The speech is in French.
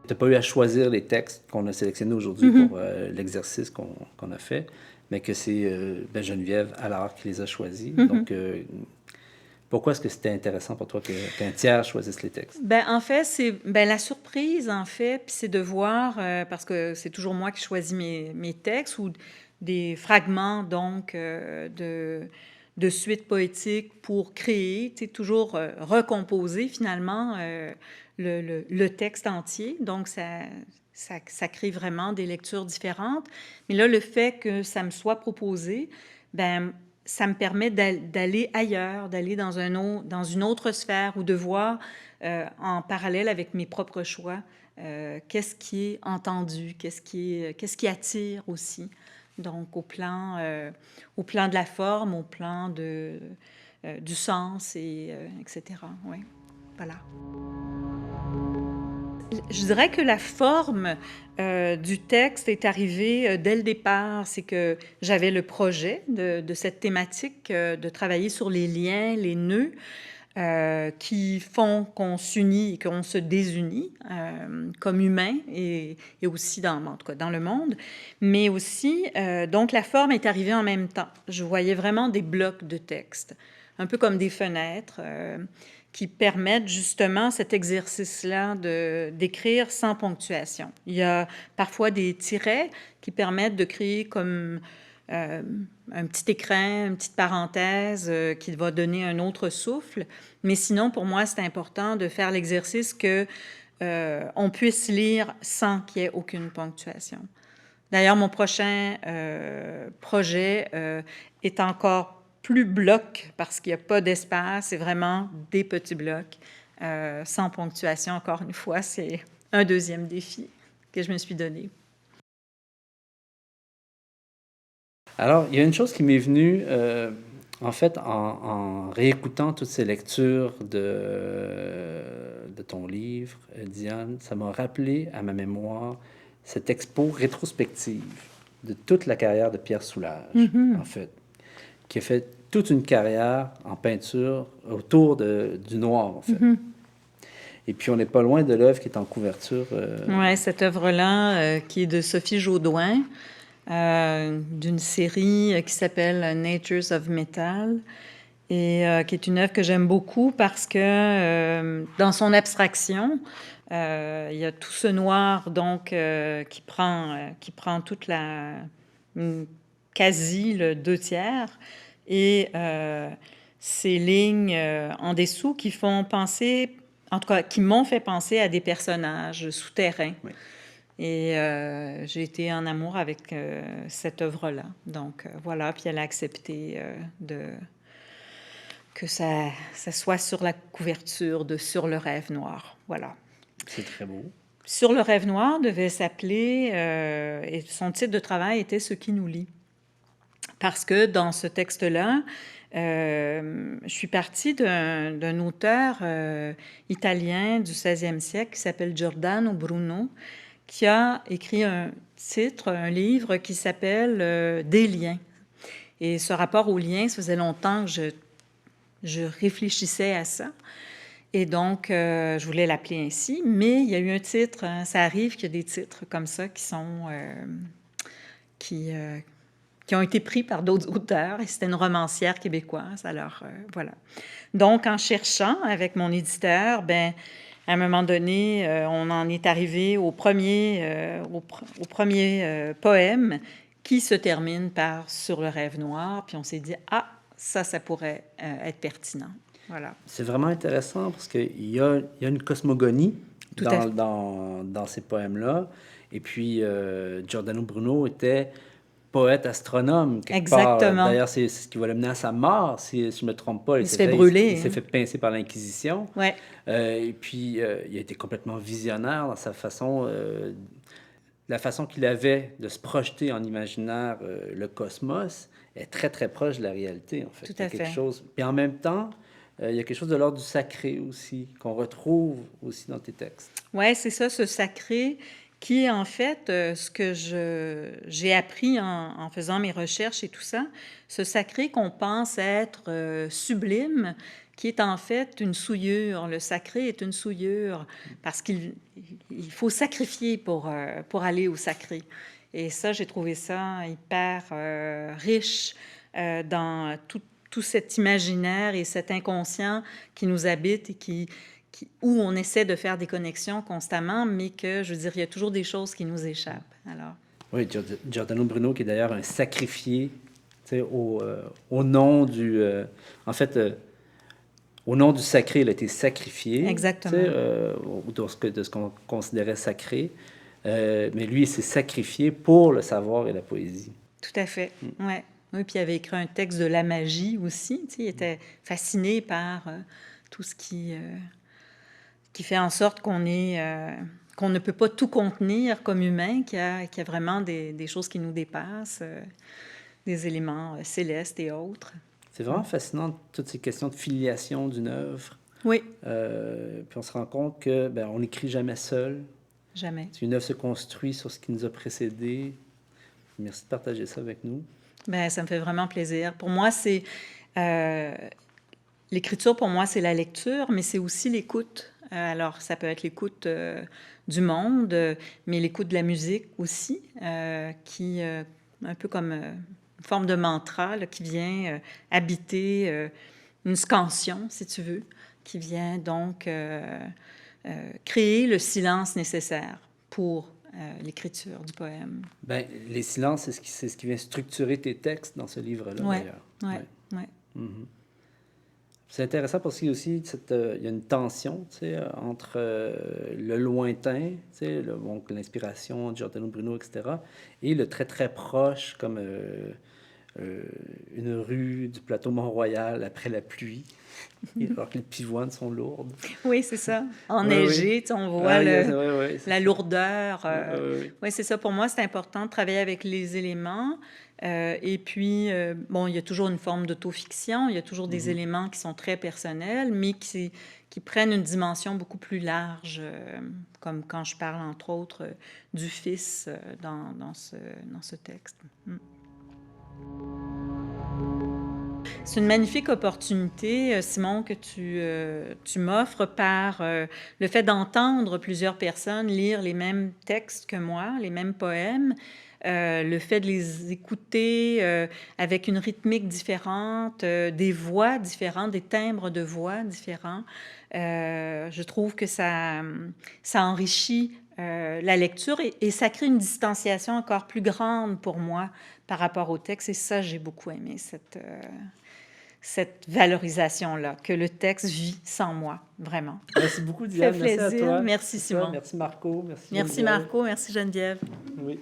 Tu n'as pas eu à choisir les textes qu'on a sélectionnés aujourd'hui pour l'exercice qu'on a fait, mais que c'est Geneviève Allard qui les a choisis. Donc, pourquoi est-ce que c'était intéressant pour toi qu'un tiers choisisse les textes? En fait, c'est la surprise, en fait, puis c'est de voir, parce que c'est toujours moi qui choisis mes textes ou des fragments, donc, de suites poétiques pour créer, tu sais, toujours recomposer, finalement, le texte entier. Donc, ça crée vraiment des lectures différentes. Mais là, le fait que ça me soit proposé, ça me permet d'aller ailleurs, d'aller dans une autre sphère ou de voir en parallèle avec mes propres choix qu'est-ce qui est entendu, qu'est-ce qui attire aussi. Donc, au plan de la forme, au plan du sens, etc. Oui, voilà. Je dirais que la forme du texte est arrivée dès le départ. C'est que j'avais le projet de cette thématique de travailler sur les liens, les nœuds qui font qu'on s'unit et qu'on se désunit comme humains et aussi en tout cas dans le monde. Mais aussi, donc la forme est arrivée en même temps. Je voyais vraiment des blocs de texte, un peu comme des fenêtres qui permettent justement cet exercice-là d'écrire sans ponctuation. Il y a parfois des tirets qui permettent de créer comme un petit écrin, une petite parenthèse qui va donner un autre souffle. Mais sinon, pour moi, c'est important de faire l'exercice que on puisse lire sans qu'il y ait aucune ponctuation. D'ailleurs, mon prochain projet est encore plus bloc parce qu'il n'y a pas d'espace, c'est vraiment des petits blocs sans ponctuation. Encore une fois, c'est un deuxième défi que je me suis donné. Alors, il y a une chose qui m'est venue, en fait, en réécoutant toutes ces lectures de ton livre, Diane, ça m'a rappelé à ma mémoire cette expo rétrospective de toute la carrière de Pierre Soulages, en fait, qui a fait toute une carrière en peinture autour du noir, en fait. Et puis, on n'est pas loin de l'œuvre qui est en couverture. Oui, cette œuvre-là, qui est de Sophie Jodoin, d'une série qui s'appelle Natures of Metal, et qui est une œuvre que j'aime beaucoup parce que dans son abstraction, il y a tout ce noir donc qui prend toute quasi le 2/3 et ces lignes en dessous qui font penser, en tout cas qui m'ont fait penser à des personnages souterrains. Oui. Et j'ai été en amour avec cette œuvre-là. Donc voilà, puis elle a accepté que ça soit sur la couverture de Sur le rêve noir. Voilà. C'est très beau. Sur le rêve noir devait s'appeler, et son titre de travail était Ce qui nous lie. Parce que dans ce texte-là, je suis partie d'un auteur italien du 16e siècle qui s'appelle Giordano Bruno, qui a écrit un livre qui s'appelle Des liens. Et ce rapport aux liens, ça faisait longtemps que je réfléchissais à ça. Et donc, je voulais l'appeler ainsi, mais il y a eu un titre, hein, ça arrive qu'il y a des titres comme ça qui sont... qui ont été pris par d'autres auteurs, et c'était une romancière québécoise, alors voilà. Donc, en cherchant avec mon éditeur, à un moment donné, on en est arrivé au premier poème qui se termine par « Sur le rêve noir », puis on s'est dit « Ah, ça pourrait être pertinent ». Voilà. C'est vraiment intéressant parce qu'il y a une cosmogonie dans ces poèmes-là. Et puis, Giordano Bruno était poète astronome quelque Exactement. part. D'ailleurs, c'est ce qui va l'amener à sa mort, si je ne me trompe pas. Il se fait brûler. Il s'est fait pincer par l'Inquisition. Ouais. Et puis, il a été complètement visionnaire dans sa façon... la façon qu'il avait de se projeter en imaginaire le cosmos est très, très proche de la réalité, en fait. Tout à fait. Puis en même temps, il y a quelque chose de l'ordre du sacré aussi, qu'on retrouve aussi dans tes textes. Oui, c'est ça, ce sacré qui est en fait ce que j'ai appris en faisant mes recherches et tout ça, ce sacré qu'on pense être sublime, qui est en fait une souillure. Le sacré est une souillure parce qu'il faut sacrifier pour aller au sacré. Et ça, j'ai trouvé ça hyper riche dans tout cet imaginaire et cet inconscient qui nous habite et où on essaie de faire des connexions constamment, mais que, je veux dire, il y a toujours des choses qui nous échappent. Alors... Oui, Giordano Bruno, qui est d'ailleurs un sacrifié, au nom du... en fait, au nom du sacré, il a été sacrifié. Exactement. De ce qu'on considérait sacré. Mais lui, il s'est sacrifié pour le savoir et la poésie. Tout à fait, ouais. Oui, puis il avait écrit un texte de la magie aussi. Il était fasciné par tout ce qui fait en sorte qu'on ne peut pas tout contenir comme humain, qu'il y a vraiment des choses qui nous dépassent, des éléments célestes et autres. C'est vraiment fascinant, toutes ces questions de filiation d'une œuvre. Oui. Puis on se rend compte que on n'écrit jamais seul. Jamais. Une œuvre se construit sur ce qui nous a précédé. Merci de partager ça avec nous. Ça me fait vraiment plaisir. Pour moi, c'est... l'écriture, pour moi, c'est la lecture, mais c'est aussi l'écoute. Alors, ça peut être l'écoute du monde, mais l'écoute de la musique aussi, qui, un peu comme une forme de mantra, là, qui vient habiter une scansion, si tu veux, qui vient donc créer le silence nécessaire pour l'écriture du poème. Les silences, c'est ce qui vient structurer tes textes dans ce livre-là, d'ailleurs. Oui. Mm-hmm. C'est intéressant parce qu'il y a aussi il y a une tension entre le lointain, l'inspiration de Giordano Bruno, etc., et le très, très proche, comme une rue du plateau Mont-Royal après la pluie, alors que les pivoines sont lourdes. Oui, c'est ça. Enneigé, oui. On voit la lourdeur. Oui, c'est ça. Pour moi, c'est important de travailler avec les éléments. Et puis, il y a toujours une forme d'autofiction. Il y a toujours des éléments qui sont très personnels, mais qui prennent une dimension beaucoup plus large, comme quand je parle, entre autres, du Fils dans ce texte. C'est une magnifique opportunité, Simon, que tu m'offres par le fait d'entendre plusieurs personnes lire les mêmes textes que moi, les mêmes poèmes, le fait de les écouter avec une rythmique différente, des voix différentes, des timbres de voix différents. Je trouve que ça enrichit la lecture et ça crée une distanciation encore plus grande pour moi par rapport au texte. Et ça, j'ai beaucoup aimé cette valorisation-là, que le texte vit sans moi, vraiment. Merci beaucoup, Diane. Ça fait plaisir. Merci à toi. Merci, Simon. Merci, Marco. Merci, Marco. Merci, Geneviève. Oui.